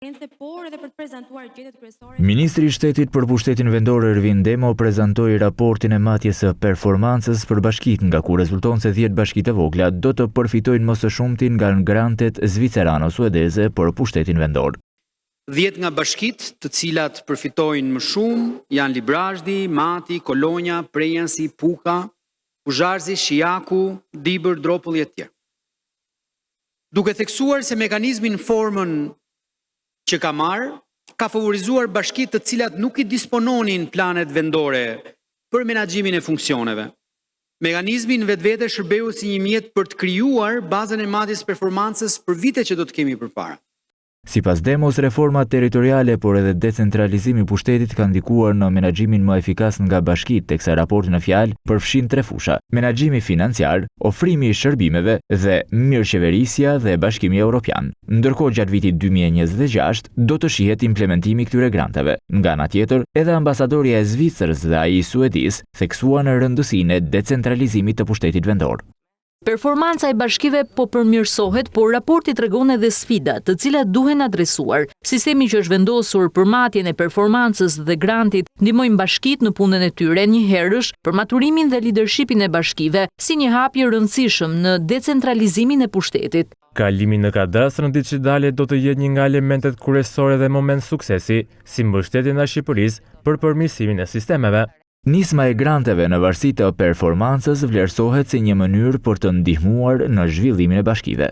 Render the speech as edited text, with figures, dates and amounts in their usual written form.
por edhe për të prezantuar gjetjet kryesore. Ministri i Shtetit për Pushtetin Vendor Ervin Demo prezantoi raportin e matjes së performancës për bashkitë, nga ku rezulton se 10 bashkitë e vogla do të përfitojnë më së shumti nga grantet zvicerano-suedeze për pushtetin vendor. 10 nga bashkitë të cilat përfitojnë më shumë janë Librazhdi, Mati, Kolonja, Prejansi, Puka, Puzharzi, Shijaku, Dibër, Dropulli e tjerë. Duke theksuar se mekanizmi në formën që ka marrë, ka favorizuar bashkitë të cilat nuk i dispononin planet vendore për menaxhimin e funksioneve. Mekanizmi në vetvete shërbeu si një mjet për të krijuar bazën e matjes performancës për vitet që do të kemi përpara. Sipas Demos, reforma territoriale por edhe decentralizimi i pushtetit ka ndikuar në menaxhimin më efikas nga bashkitë, teksa raporti në fjalë përfshin 3 fusha: menaxhimi financiar, ofrimi i shërbimeve dhe mirëqeverisja dhe Bashkimi Evropian. Ndërkohë gjatë vitit 2026 do të shihet implementimi i këtyre granteve. Nga ana tjetër, edhe ambasadorja e Zvicrës dhe ai i Suedis theksuan rëndësinë e decentralizimit të pushtetit vendor. Performanca e bashkive po përmirësohet, por raporti tregon edhe sfidat, të cilat duhen adresuar. Sistemi që është vendosur për matjen e performancës dhe grantit ndihmojnë bashkitë në punën e tyre njëherësh për maturimin dhe lidershipin e bashkive, si një hap i rëndësishëm në decentralizimin e pushtetit. Kalimi në kadastrin digjitale do të jetë një nga elementet kryesore dhe moment suksesi, si mbështetja nga Shqipërisë për përmirësimin e sistemeve. Nisma e granteve në varësi të performancës vlerësohet si një mënyrë për të ndihmuar në zhvillimin e bashkive.